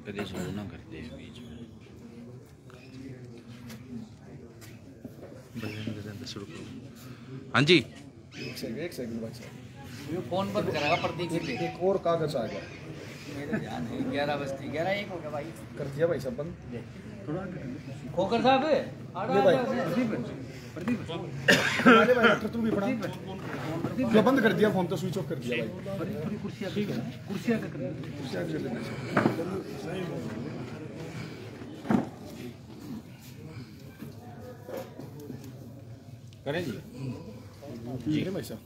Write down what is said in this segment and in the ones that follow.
कभी शुरू ना करते हैं बीच में भजन शुरू करो। हाँ जी एक सेकंड भाई ये फोन बंद कराएगा प्रतीक से एक और कागज आ गया मेरे ध्यान है 11 बजती 11 1 हो गया भाई कर दिया भाई सब बंद थोड़ा खोकर साहब ये भाई प्रदीप हमारे भाई डॉक्टर तू भी पढ़ा जो बंद कर दिया फोन तो स्विच ऑफ कर दिया भाई थोड़ी कुर्सियां ठीक है कुर्सियां का कर कुर्सियां कर लेना करें जी जी भाई साहब।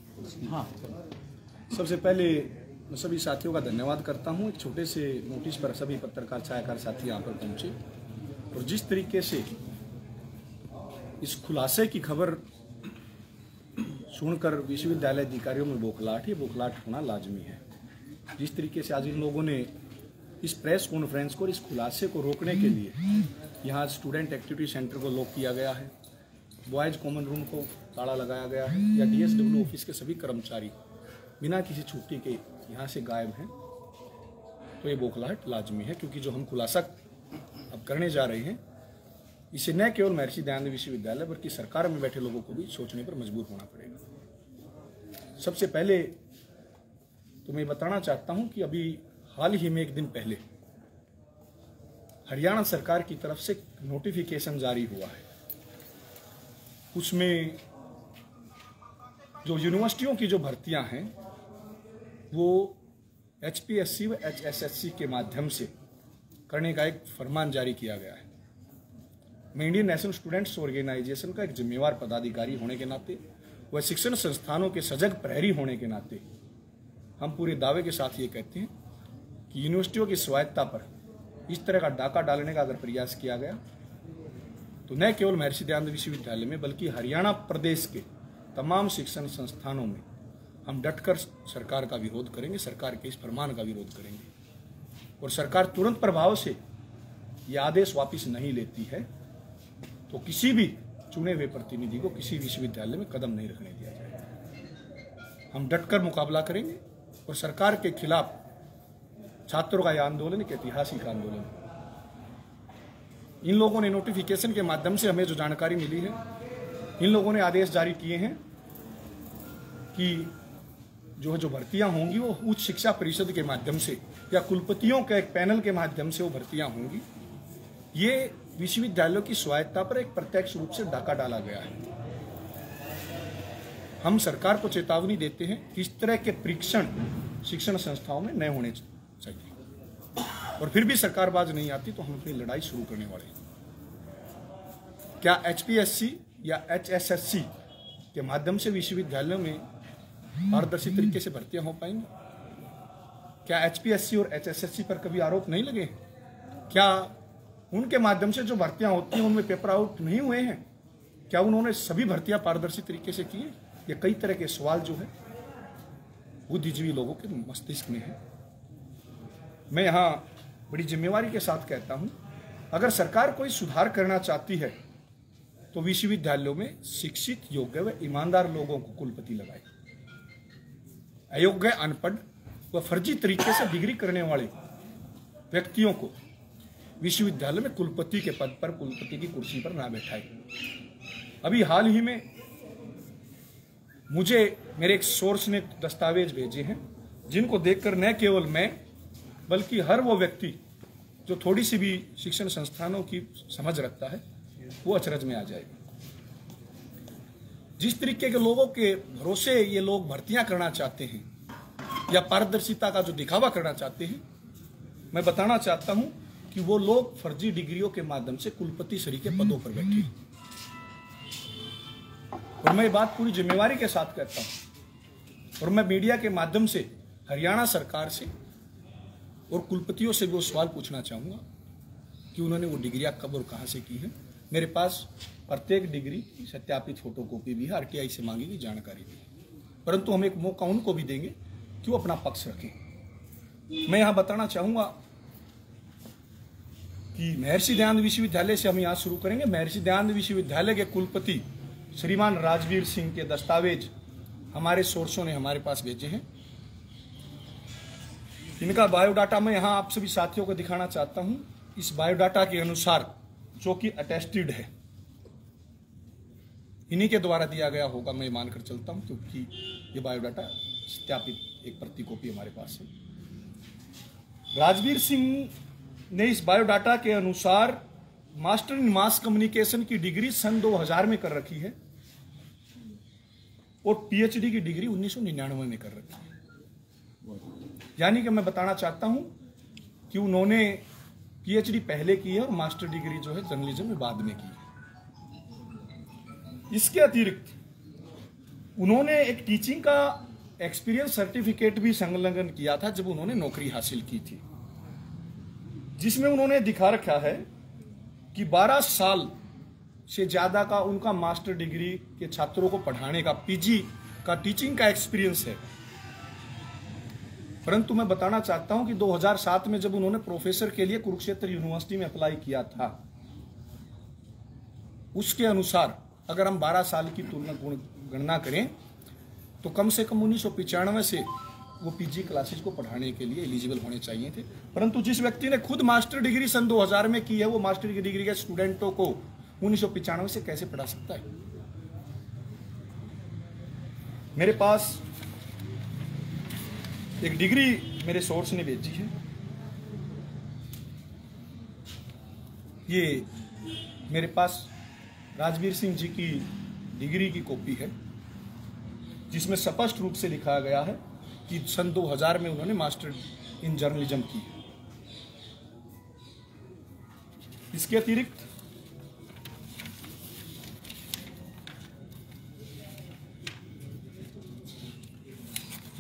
हाँ सबसे पहले मैं सभी साथियों का धन्यवाद करता हूं। एक छोटे से नोटिस पर सभी पत्रकार छायाकार साथी यहाँ पर पहुंचे और जिस तरीके से इस खुलासे की खबर सुनकर विश्वविद्यालय अधिकारियों में बौखलाहट, ये बौखलाहट होना लाजमी है। जिस तरीके से आज इन लोगों ने इस प्रेस कॉन्फ्रेंस को, इस खुलासे को रोकने के लिए यहाँ स्टूडेंट एक्टिविटी सेंटर को लॉक किया गया है, बॉयज़ कॉमन रूम को ताला लगाया गया है, या DSW ऑफिस के सभी कर्मचारी बिना किसी छुट्टी के यहाँ से गायब हैं, तो ये बौखलाहट लाजमी है। क्योंकि जो हम खुलासा अब करने जा रहे हैं इसे न केवल महर्षि दयानंद विश्वविद्यालय बल्कि सरकार में बैठे लोगों को भी सोचने पर मजबूर होना पड़ेगा। सबसे पहले तो मैं बताना चाहता हूं कि अभी हाल ही में एक दिन पहले हरियाणा सरकार की तरफ से नोटिफिकेशन जारी हुआ है। उसमें जो यूनिवर्सिटियों की जो भर्तियां हैं वो HPSC व HSSC के माध्यम से करने का एक फरमान जारी किया गया है। मैं इंडियन नेशनल स्टूडेंट्स ऑर्गेनाइजेशन का एक जिम्मेवार पदाधिकारी होने के नाते व शिक्षण संस्थानों के सजग प्रहरी होने के नाते हम पूरे दावे के साथ ये कहते हैं कि यूनिवर्सिटियों की स्वायत्ता पर इस तरह का डाका डालने का अगर प्रयास किया गया तो न केवल महर्षि दयानंद विश्वविद्यालय में बल्कि हरियाणा प्रदेश के तमाम शिक्षण संस्थानों में हम डटकर सरकार का विरोध करेंगे, सरकार के इस फरमान का विरोध करेंगे। और सरकार तुरंत प्रभाव से ये आदेश वापस नहीं लेती है तो किसी भी चुने हुए प्रतिनिधि को किसी विश्वविद्यालय में कदम नहीं रखने दिया जाएगा। हम डटकर मुकाबला करेंगे और सरकार के खिलाफ छात्रों का यह आंदोलन एक ऐतिहासिक आंदोलन है। इन लोगों ने नोटिफिकेशन के माध्यम से हमें जो जानकारी मिली है, इन लोगों ने आदेश जारी किए हैं कि जो भर्तियां होंगी वो उच्च शिक्षा परिषद के माध्यम से या कुलपतियों के एक पैनल के माध्यम से वो भर्तियां होंगी। ये विश्वविद्यालयों की स्वायत्ता पर एक प्रत्यक्ष रूप से डाका डाला गया है। हम सरकार को चेतावनी देते हैं कि इस तरह के परीक्षण शिक्षण संस्थाओं में न होने चाहिए और फिर भी सरकार बाज नहीं आती तो हम अपनी लड़ाई शुरू करने वाले हैं। क्या HPSC या HSSC के माध्यम से विश्वविद्यालयों में पारदर्शी तरीके से भर्तियां हो पाएंगी? क्या HPSC और HSSC पर कभी आरोप नहीं लगे? क्या उनके माध्यम से जो भर्तियां होती हैं उनमें पेपर आउट नहीं हुए हैं? क्या उन्होंने सभी भर्तियां पारदर्शी तरीके से की? ये कई तरह के सवाल जो है बुद्धिजीवी लोगों के मस्तिष्क में है। मैं यहाँ बड़ी जिम्मेवारी के साथ कहता हूँ, अगर सरकार कोई सुधार करना चाहती है तो विश्वविद्यालयों में शिक्षित, योग्य व ईमानदार लोगों को कुलपति लगाए। अयोग्य, अनपढ़ व फर्जी तरीके से डिग्री करने वाले व्यक्तियों को विश्वविद्यालय में कुलपति के पद पर, कुलपति की कुर्सी पर ना बैठाए। अभी हाल ही में मुझे मेरे एक सोर्स ने दस्तावेज भेजे हैं जिनको देखकर न केवल मैं बल्कि हर वो व्यक्ति जो थोड़ी सी भी शिक्षण संस्थानों की समझ रखता है वो अचरज में आ जाएगा। जिस तरीके के लोगों के भरोसे ये लोग भर्तियां करना चाहते हैं या पारदर्शिता का जो दिखावा करना चाहते हैं, मैं बताना चाहता हूं कि वो लोग फर्जी डिग्रियों के माध्यम से कुलपति श्री के पदों पर बैठे हैं। और मैं ये बात पूरी जिम्मेवारी के साथ कहता हूं और मैं मीडिया के माध्यम से हरियाणा सरकार से और कुलपतियों से भी वो सवाल पूछना चाहूँगा कि उन्होंने वो डिग्रियाँ कब और कहाँ से की हैं। मेरे पास प्रत्येक डिग्री की सत्यापित फोटोकॉपी भी है, RTI से मांगी गई जानकारी भी है, परंतु हम एक मौका उनको भी देंगे कि वो अपना पक्ष रखें। मैं यहाँ बताना चाहूँगा कि महर्षि दयानंद विश्वविद्यालय से हम यहाँ शुरू करेंगे। महर्षि दयानंद विश्वविद्यालय के कुलपति श्रीमान राजवीर सिंह के दस्तावेज हमारे सोर्सों ने हमारे पास भेजे हैं। इनका बायोडाटा मैं यहाँ आप सभी साथियों को दिखाना चाहता हूँ। इस बायोडाटा के अनुसार, जो कि अटेस्टेड है, इन्हीं के द्वारा दिया गया होगा, मैं मानकर चलता हूँ, क्योंकि ये बायोडाटा सत्यापित एक प्रति कॉपी हमारे पास है। राजवीर सिंह ने इस बायोडाटा के अनुसार मास्टर इन मास कम्युनिकेशन की डिग्री सन 2000 में कर रखी है और पीएचडी की डिग्री 1999 में कर रखी है। यानी कि मैं बताना चाहता हूं कि उन्होंने पीएचडी पहले की है और मास्टर डिग्री जो है जर्नलिज्म में बाद में की है। इसके अतिरिक्त उन्होंने एक टीचिंग का एक्सपीरियंस सर्टिफिकेट भी संलग्न किया था जब उन्होंने नौकरी हासिल की थी, जिसमें उन्होंने दिखा रखा है कि 12 साल से ज्यादा का उनका मास्टर डिग्री के छात्रों को पढ़ाने का, पीजी का टीचिंग का एक्सपीरियंस है। परंतु मैं बताना चाहता हूं कि 2007 में जब उन्होंने प्रोफेसर के लिए कुरुक्षेत्र यूनिवर्सिटी में अप्लाई किया था, उसके अनुसार अगर हम 12 साल की तुलना गणना करें तो कम से कम 1995 से वो पीजी क्लासेस को पढ़ाने के लिए एलिजिबल होने चाहिए थे। परंतु जिस व्यक्ति ने खुद मास्टर डिग्री सन 2000 में की है, वो मास्टर की डिग्री के स्टूडेंटों को 1995 से कैसे पढ़ा सकता है? मेरे पास एक डिग्री मेरे सोर्स ने भेजी है। ये मेरे पास राजवीर सिंह जी की डिग्री की कॉपी है, जिसमें स्पष्ट रूप से लिखा गया है कि सन 2000 में उन्होंने मास्टर इन जर्नलिज्म की। इसके अतिरिक्त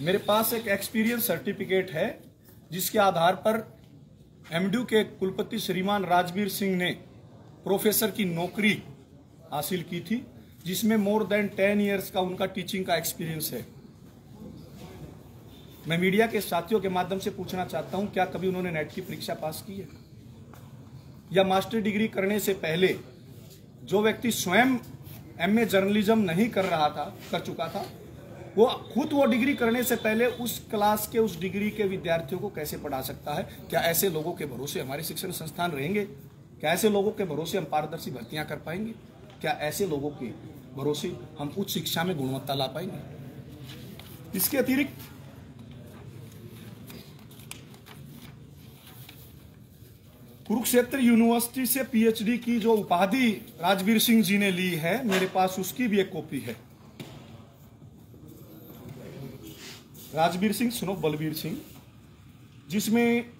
मेरे पास एक एक्सपीरियंस सर्टिफिकेट है, जिसके आधार पर एमडीयू के कुलपति श्रीमान राजवीर सिंह ने प्रोफेसर की नौकरी हासिल की थी, जिसमें मोर देन 10 इयर्स का उनका टीचिंग का एक्सपीरियंस है। मैं मीडिया के साथियों के माध्यम से पूछना चाहता हूं, क्या कभी उन्होंने नेट की परीक्षा पास की है? या मास्टर डिग्री करने से पहले जो व्यक्ति स्वयं एमए जर्नलिज्म नहीं कर चुका था, वो खुद वो डिग्री करने से पहले उस क्लास के, उस डिग्री के विद्यार्थियों को कैसे पढ़ा सकता है? क्या ऐसे लोगों के भरोसे हमारे शिक्षण संस्थान रहेंगे? क्या ऐसे लोगों के भरोसे हम पारदर्शी भर्तियां कर पाएंगे? क्या ऐसे लोगों के भरोसे हम उच्च शिक्षा में गुणवत्ता ला पाएंगे? इसके अतिरिक्त कुरुक्षेत्र यूनिवर्सिटी से पीएचडी की जो उपाधि राजवीर सिंह जी ने ली है, मेरे पास उसकी भी एक कॉपी है। राजवीर सिंह सुनो बलवीर सिंह, जिसमें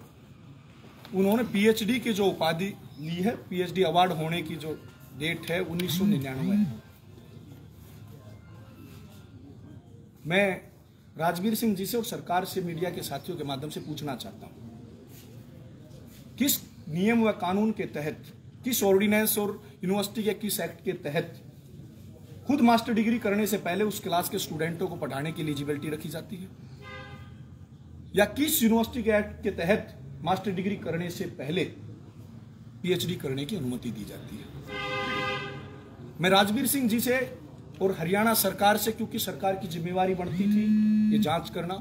उन्होंने पीएचडी की जो उपाधि ली है, पीएचडी अवार्ड होने की जो डेट है 1999। मैं राजवीर सिंह जी से और सरकार से, मीडिया के साथियों के माध्यम से पूछना चाहता हूं, किस नियम व कानून के तहत, किस ऑर्डिनेंस और यूनिवर्सिटी के किस एक्ट के तहत खुद मास्टर डिग्री करने से पहले उस क्लास के स्टूडेंटों को पढ़ाने की एलिजिबिलिटी रखी जाती है? या किस यूनिवर्सिटी के एक्ट के तहत मास्टर डिग्री करने से पहले पीएचडी करने की अनुमति दी जाती है? मैं राजवीर सिंह जी से और हरियाणा सरकार से, क्योंकि सरकार की जिम्मेवारी बनती थी ये जांच करना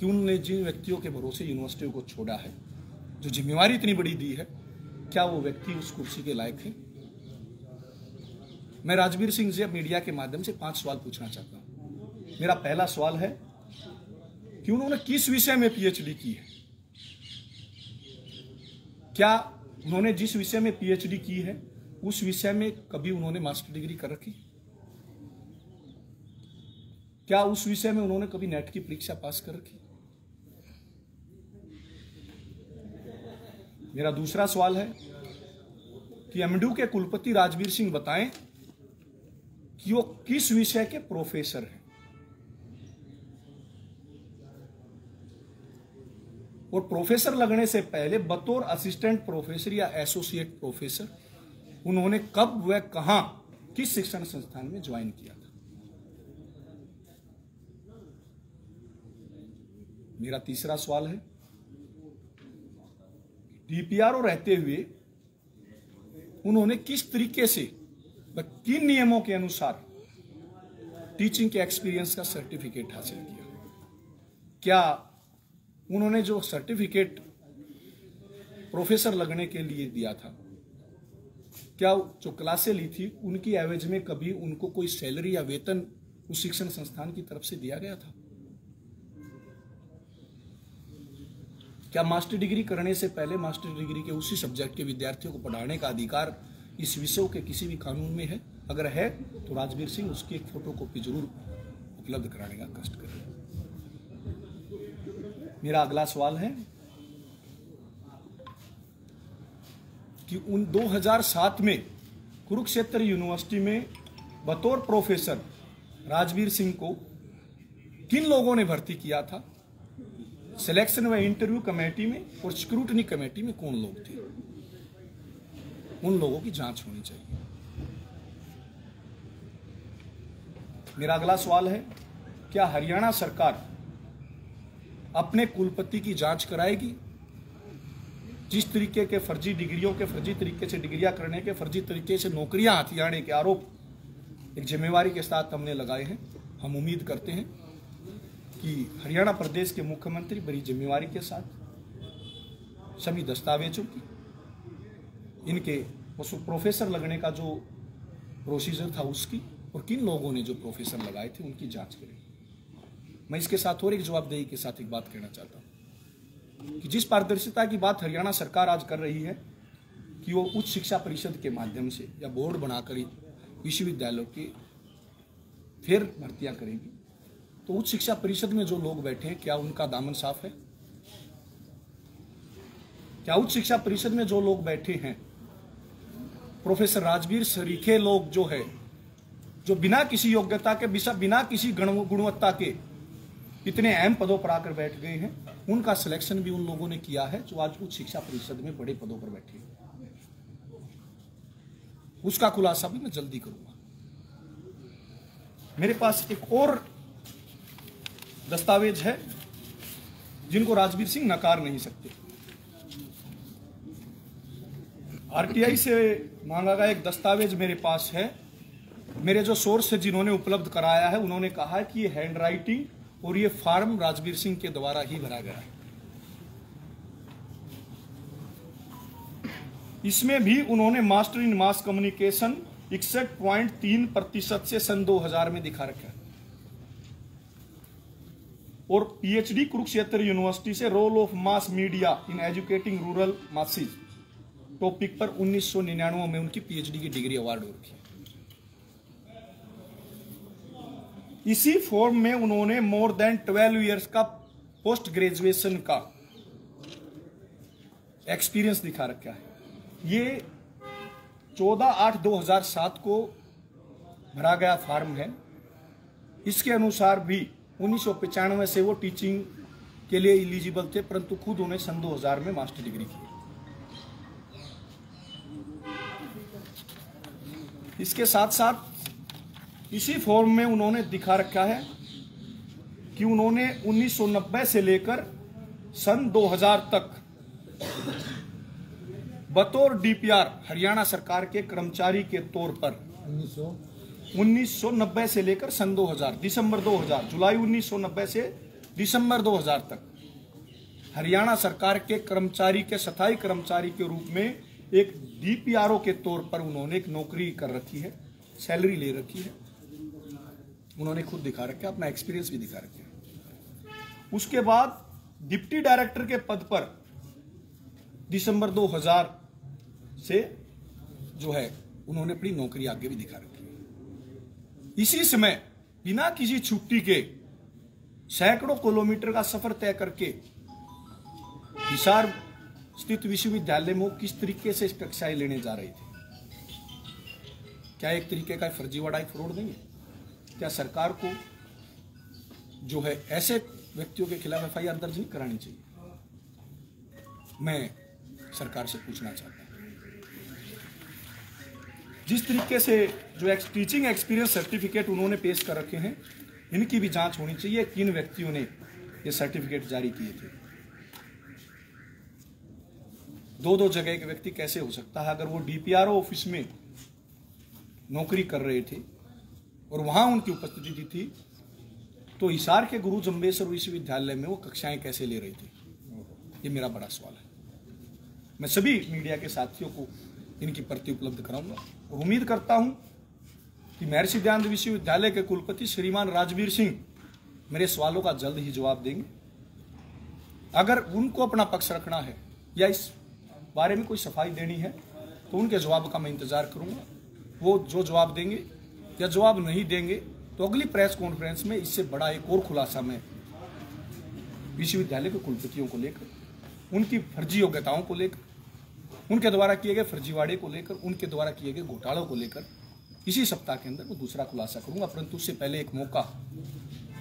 कि उन्होंने जिन व्यक्तियों के भरोसे यूनिवर्सिटियों को छोड़ा है, जो जिम्मेवारी इतनी बड़ी दी है, क्या वो व्यक्ति उस कुर्सी के लायक है? मैं राजवीर सिंह से मीडिया के माध्यम से 5 सवाल पूछना चाहता हूं। मेरा पहला सवाल है कि उन्होंने किस विषय में पीएचडी की है? क्या उन्होंने जिस विषय में पीएचडी की है उस विषय में कभी उन्होंने मास्टर डिग्री कर रखी? क्या उस विषय में उन्होंने कभी नेट की परीक्षा पास कर रखी? मेरा दूसरा सवाल है कि एमडीयू के कुलपति राजवीर सिंह बताएं कि वो किस विषय के प्रोफेसर हैं, और प्रोफेसर लगने से पहले बतौर असिस्टेंट प्रोफेसर या एसोसिएट प्रोफेसर उन्होंने कब व कहां, किस शिक्षण संस्थान में ज्वाइन किया था? मेरा तीसरा सवाल है, डीपीआरओ रहते हुए उन्होंने किस तरीके से, किन नियमों के अनुसार टीचिंग के एक्सपीरियंस का सर्टिफिकेट हासिल किया? क्या उन्होंने जो सर्टिफिकेट प्रोफेसर लगने के लिए दिया था, क्या जो क्लासें ली थी उनकी एवज में कभी उनको कोई सैलरी या वेतन उस शिक्षण संस्थान की तरफ से दिया गया था? क्या मास्टर डिग्री करने से पहले मास्टर डिग्री के उसी सब्जेक्ट के विद्यार्थियों को पढ़ाने का अधिकार इस विषय के किसी भी कानून में है? अगर है तो राजवीर सिंह उसकी एक फोटोकॉपी जरूर उपलब्ध कराने का कष्ट करें। मेरा अगला सवाल है कि उन 2007 में कुरुक्षेत्र यूनिवर्सिटी में बतौर प्रोफेसर राजवीर सिंह को किन लोगों ने भर्ती किया था? सिलेक्शन व इंटरव्यू कमेटी में और स्क्रूटनी कमेटी में कौन लोग थे? उन लोगों की जांच होनी चाहिए। मेरा अगला सवाल है, क्या हरियाणा सरकार अपने कुलपति की जांच कराएगी? जिस तरीके के फर्जी डिग्रियों के फर्जी तरीके से डिग्रियां करने के फर्जी तरीके से नौकरियां हथियाने के आरोप एक जिम्मेवारी के साथ हमने लगाए हैं। हम उम्मीद करते हैं कि हरियाणा प्रदेश के मुख्यमंत्री बड़ी जिम्मेवारी के साथ सभी दस्तावेजों की, इनके प्रोफेसर लगने का जो प्रोसीजर था उसकी, और किन लोगों ने जो प्रोफेसर लगाए थे उनकी जांच करें। मैं इसके साथ और एक जवाबदेही के साथ एक बात कहना चाहता हूं कि जिस पारदर्शिता की बात हरियाणा सरकार आज कर रही है कि वो उच्च शिक्षा परिषद के माध्यम से या बोर्ड बनाकर विश्वविद्यालयों की फिर भर्तियां करेंगी, तो उच्च शिक्षा परिषद में जो लोग बैठे हैं क्या उनका दामन साफ है? क्या उच्च शिक्षा परिषद में जो लोग बैठे हैं प्रोफेसर राजवीर सरीखे लोग जो है, जो बिना किसी योग्यता के बिना किसी गुणवत्ता के इतने अहम पदों पर आकर बैठ गए हैं, उनका सिलेक्शन भी उन लोगों ने किया है जो आज उच्च शिक्षा परिषद में बड़े पदों पर बैठे हैं। उसका खुलासा भी मैं जल्दी करूंगा। मेरे पास एक और दस्तावेज है जिनको राजवीर सिंह नकार नहीं सकते। आरटीआई से मांगा गया एक दस्तावेज मेरे पास है। मेरे जो सोर्स है जिन्होंने उपलब्ध कराया है, उन्होंने कहा है कि ये हैंड राइटिंग और ये फॉर्म राजवीर सिंह के द्वारा ही भरा गया है। इसमें भी उन्होंने मास्टर इन मास कम्युनिकेशन 61.3% से सन 2000 में दिखा रखा है, और पीएचडी कुरुक्षेत्र यूनिवर्सिटी से role of mass media in educating rural masses topic पर 1999 में उनकी पीएचडी की डिग्री अवार्ड हो रखी है। इसी फॉर्म में उन्होंने मोर देन 12 इयर्स का पोस्ट ग्रेजुएशन का एक्सपीरियंस दिखा रखा है। ये 14/8/2007 को भरा गया फॉर्म है। इसके अनुसार भी 1995 से वो टीचिंग के लिए एलिजिबल थे, परंतु खुद उन्हें सन 2000 में मास्टर डिग्री की। इसके साथ साथ इसी फॉर्म में उन्होंने दिखा रखा है कि उन्होंने 1990 से लेकर सन 2000 तक बतौर डीपीआर हरियाणा सरकार के कर्मचारी के तौर पर 1990 से लेकर सन 2000 दिसंबर 2000 जुलाई 1990 से दिसंबर 2000 तक हरियाणा सरकार के कर्मचारी के स्थायी कर्मचारी के रूप में एक डीपीआरओ के तौर पर उन्होंने एक नौकरी कर रखी है, सैलरी ले रखी है। उन्होंने खुद दिखा रखा है, अपना एक्सपीरियंस भी दिखा रखा है। उसके बाद डिप्टी डायरेक्टर के पद पर दिसंबर 2000 से जो है उन्होंने अपनी नौकरी आगे भी दिखा रखी है। इसी समय बिना किसी छुट्टी के सैकड़ों किलोमीटर का सफर तय करके हिसार स्थित विश्वविद्यालय में किस तरीके से कक्षाएं लेने जा रहे थे? क्या एक तरीके का फर्जीवाड़ा, एक फ्रॉड नहीं है? क्या सरकार को जो है ऐसे व्यक्तियों के खिलाफ एफआईआर दर्ज नहीं करानी चाहिए? मैं सरकार से पूछना चाहता हूं, जिस तरीके से जो टीचिंग एक्सपीरियंस सर्टिफिकेट उन्होंने पेश कर रखे हैं, इनकी भी जांच होनी चाहिए। किन व्यक्तियों ने ये सर्टिफिकेट जारी किए थे? दो जगह के व्यक्ति कैसे हो सकता है? अगर वो डीपीआरओ ऑफिस में नौकरी कर रहे थे और वहां उनकी उपस्थिति थी, तो हिसार के गुरु जम्बेश्वर विश्वविद्यालय में वो कक्षाएं कैसे ले रही थी, ये मेरा बड़ा सवाल है। मैं सभी मीडिया के साथियों को इनकी प्रति उपलब्ध कराऊंगा और उम्मीद करता हूं कि महर्षि दयानंद विश्वविद्यालय के कुलपति श्रीमान राजवीर सिंह मेरे सवालों का जल्द ही जवाब देंगे। अगर उनको अपना पक्ष रखना है या इस बारे में कोई सफाई देनी है तो उनके जवाब का मैं इंतजार करूंगा। वो जो जवाब देंगे या जवाब नहीं देंगे तो अगली प्रेस कॉन्फ्रेंस में इससे बड़ा एक और खुलासा मैं विश्वविद्यालय के कुलपतियों को लेकर, उनकी फर्जी योग्यताओं को लेकर, उनके द्वारा किए गए फर्जीवाड़े को लेकर, उनके द्वारा किए गए घोटालों को लेकर इसी सप्ताह के अंदर वो दूसरा खुलासा करूंगा। परंतु उससे पहले एक मौका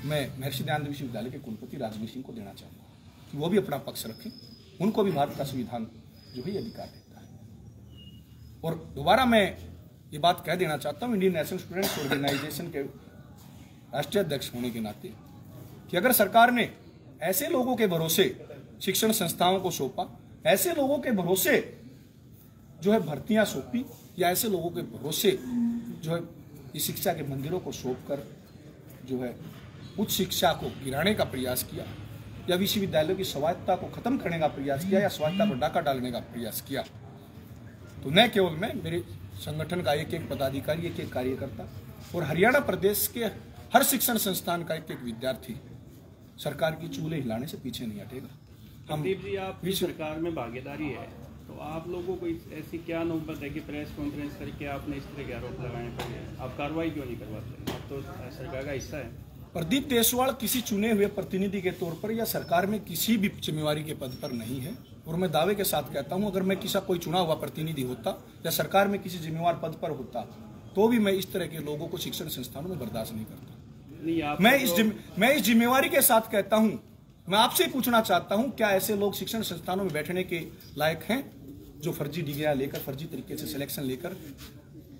मैं महर्षि दयानंद विश्वविद्यालय के कुलपति राजवीर सिंह को देना चाहूँगा कि वो भी अपना पक्ष रखें। उनको भी भारत का संविधान जो है ये अधिकार देता है। और दोबारा मैं ये बात कह देना चाहता हूँ इंडियन नेशनल स्टूडेंट्स ऑर्गेनाइजेशन के राष्ट्रीय अध्यक्ष होने के नाते कि अगर सरकार ने ऐसे लोगों के भरोसे शिक्षण संस्थाओं को सौंपा, ऐसे लोगों के भरोसे जो है भर्तियां सौंपी, या ऐसे लोगों के भरोसे जो है इस शिक्षा के मंदिरों को सौंप कर जो है उच्च शिक्षा को गिराने का प्रयास किया, या विश्वविद्यालयों की स्वायत्तता को खत्म करने का प्रयास किया, या स्वायत्तता पर डाका डालने का प्रयास किया, तो न केवल मैं, मेरे संगठन का एक एक पदाधिकारी, एक एक कार्यकर्ता और हरियाणा प्रदेश के हर शिक्षण संस्थान का एक एक विद्यार्थी सरकार की चूल्हे हिलाने से पीछे नहीं हटेगा। संदीप जी, आपकी सरकार में भागीदारी है तो आप लोगों को ऐसी क्या नौबत है कि प्रेस कॉन्फ्रेंस करके आपने इस तरह के आरोप लगाए हैं? आप कार्रवाई क्यों नहीं करवाते? आप तो सरकार का हिस्सा है। प्रदीप देशवाल किसी चुने हुए प्रतिनिधि के तौर पर या सरकार में किसी भी जिम्मेवारी के पद पर नहीं है। और मैं दावे के साथ कहता हूं, अगर मैं किसी कोई चुना हुआ प्रतिनिधि होता या सरकार में किसी जिम्मेवार पद पर होता तो भी मैं इस तरह के लोगों को शिक्षण संस्थानों में बर्दाश्त नहीं करता। मैं इस जिम्मेवारी के साथ कहता हूं, मैं आपसे पूछना चाहता हूं, क्या ऐसे लोग शिक्षण संस्थानों में बैठने के लायक हैं जो फर्जी डिग्रियां लेकर, फर्जी तरीके से सिलेक्शन लेकर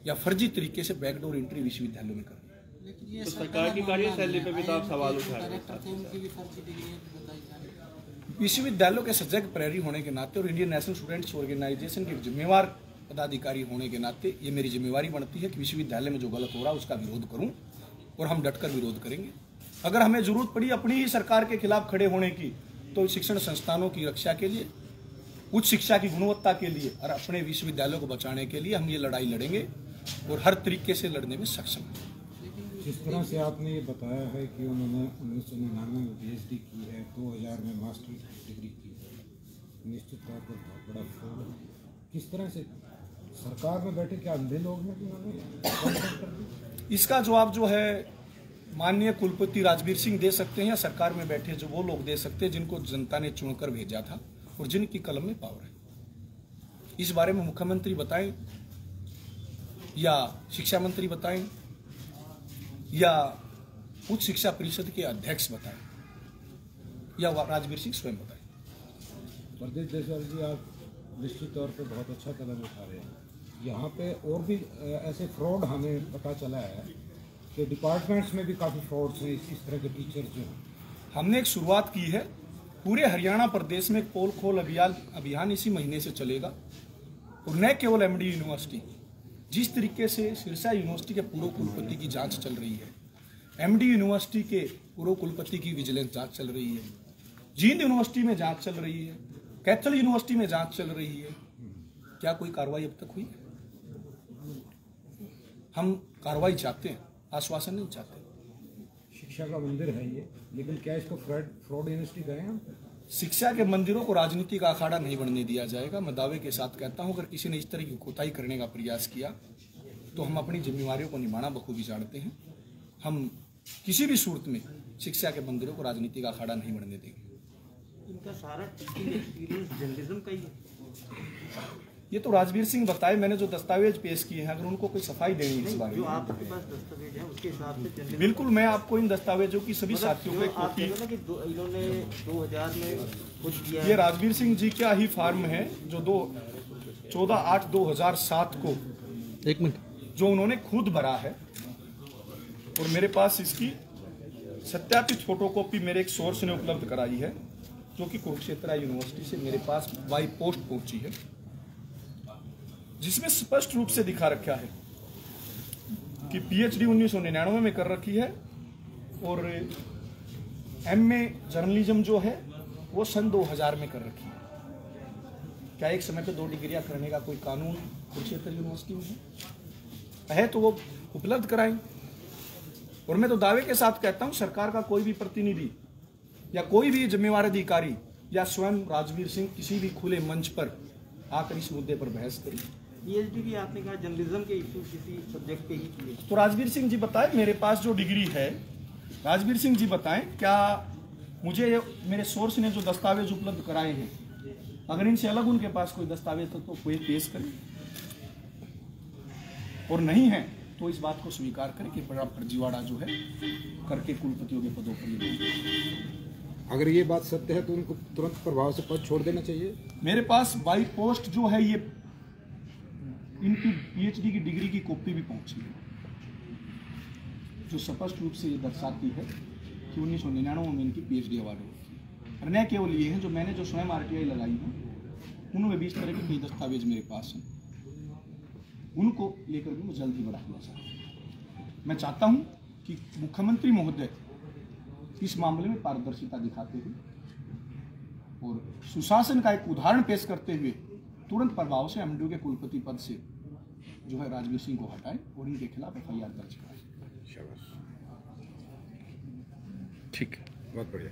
या फर्जी तरीके से बैकडोर एंट्री विश्वविद्यालयों में कर? तो सरकार की कार्यशैली पे भी तो आप सवाल उठा रहे हैं। विश्वविद्यालयों के सजग प्रहरी होने के नाते और इंडियन नेशनल स्टूडेंट्स ऑर्गेनाइजेशन के जिम्मेवार पदाधिकारी होने के नाते ये मेरी जिम्मेवारी बनती है कि विश्वविद्यालय में जो गलत हो रहा है उसका विरोध करूं और हम डटकर विरोध करेंगे। अगर हमें जरूरत पड़ी अपनी ही सरकार के खिलाफ खड़े होने की तो शिक्षण संस्थानों की रक्षा के लिए, उच्च शिक्षा की गुणवत्ता के लिए और अपने विश्वविद्यालयों को बचाने के लिए हम ये लड़ाई लड़ेंगे और हर तरीके से लड़ने में सक्षम हैं। जिस तरह से आपने ये बताया है कि उन्होंने 1999 में PhD की है, 2000 में मास्टर डिग्री की है, निश्चित तौर पर बहुत बड़ा फ्रॉड है। किस तरह से सरकार में बैठे क्या अंधे लोग हैं जिन्होंने? इसका जवाब जो है माननीय कुलपति राजवीर सिंह दे सकते हैं या सरकार में बैठे जो वो लोग दे सकते हैं जिनको जनता ने चुनकर भेजा था और जिनकी कलम में पावर है। इस बारे में मुख्यमंत्री बताएं या शिक्षा मंत्री बताएं या उच्च शिक्षा परिषद के अध्यक्ष बताएं या राजवीर सिंह स्वयं बताएं। प्रदीप देशवाल जी, आप निश्चित तौर पर बहुत अच्छा कदम उठा रहे हैं। यहाँ पे और भी ऐसे फ्रॉड हमें पता चला है कि डिपार्टमेंट्स में भी काफ़ी फ्रॉड्स हैं, इस तरह के टीचर जो हैं। हमने एक शुरुआत की है, पूरे हरियाणा प्रदेश में एक पोल खोल अभियान इसी महीने से चलेगा और न केवल MD यूनिवर्सिटी, जिस तरीके से सिरसा यूनिवर्सिटी के पूर्व कुलपति की जांच चल रही है, MD यूनिवर्सिटी के पूर्व कुलपति की विजिलेंस जांच चल रही है, जींद यूनिवर्सिटी में जांच चल रही है, कैथल यूनिवर्सिटी में जांच चल रही है, क्या कोई कार्रवाई अब तक हुई? हम कार्रवाई चाहते हैं, आश्वासन नहीं चाहते। शिक्षा का मंदिर है ये, लेकिन क्या इसको फ्रॉड यूनिवर्सिटी कहें हम? शिक्षा के मंदिरों को राजनीति का अखाड़ा नहीं बनने दिया जाएगा। मैं दावे के साथ कहता हूं, अगर किसी ने इस तरह की कोताही करने का प्रयास किया तो हम अपनी जिम्मेवारियों को निभाना बखूबी जानते हैं। हम किसी भी सूरत में शिक्षा के मंदिरों को राजनीति का अखाड़ा नहीं बनने देंगे। इनका सारा टीचिंग एक्सपीरियंस जर्नलिज्म का ही है। ये तो राजवीर सिंह बताए, मैंने जो दस्तावेज पेश किए हैं, अगर उनको कोई सफाई देनी है इस बारे जो में, आपके पास दस्तावेज है उसके हिसाब से जर्नलिज्म, बिल्कुल मैं आपको इन दस्तावेजों की सभी साथियों को एक आप कॉपी, कह रहे हो ना कि इन्होंने 2000 में कुछ किया ये राजवीर सिंह जी का ही फार्म है जो 14/8/2007 को जो उन्होंने खुद भरा है और मेरे पास इसकी सत्यापित फोटोकॉपी मेरे एक सोर्स ने उपलब्ध कराई है जो कि कुरुक्षेत्र यूनिवर्सिटी से मेरे पास बाई पोस्ट पहुंची है, जिसमें स्पष्ट रूप से दिखा रखा है कि PhD 1999 में कर रखी है और MA जर्नलिज्म जो है वो सन 2000 में कर रखी है। क्या एक समय पे 2 डिग्रियां करने का कोई कानून कुरुक्षेत्र यूनिवर्सिटी में है तो वो उपलब्ध कराएं। और मैं तो दावे के साथ कहता हूं, सरकार का कोई भी प्रतिनिधि या कोई भी जिम्मेवार अधिकारी या स्वयं राजवीर सिंह किसी भी खुले मंच पर आकर इस मुद्दे पर बहस करें। PhD की आपने कहा जर्नलिज्म के इशू किसी सब्जेक्ट पे ही किए, तो राजवीर सिंह जी बताएं, मेरे पास जो डिग्री है, राजवीर सिंह जी बताएं, क्या मुझे मेरे सोर्स ने जो दस्तावेज उपलब्ध कराए हैं, अगर इनसे अलग उनके पास कोई दस्तावेज तो कोई पेश करें, और नहीं है तो इस बात को स्वीकार करें कि बड़ा फर्जीवाड़ा जो है करके कुलपतियों के पदों पर ये। अगर ये बात सत्य है तो उनको तुरंत प्रभाव से पद छोड़ देना चाहिए। मेरे पास बाई पोस्ट जो है ये इनकी PhD की डिग्री की कॉपी भी पहुंची है, जो स्पष्ट रूप से ये दर्शाती है कि 1999 में इनकी PhD अवार्ड हुई थी। और न केवल ये हैं, जो मैंने जो स्वयं RTI लगाई है उनमें भी इस तरह के कई दस्तावेज मेरे पास हैं, उनको लेकर भी मैं जल्द ही बड़ा खुलासा करूं। मैं चाहता हूं कि मुख्यमंत्री महोदय इस मामले में पारदर्शिता दिखाते हुए और सुशासन का एक उदाहरण पेश करते हुए तुरंत प्रभाव से MDU के कुलपति पद से जो है राजवीर सिंह को हटाएं और इनके खिलाफ FIR दर्ज कराएं। शाबाश, ठीक। बहुत बढ़िया।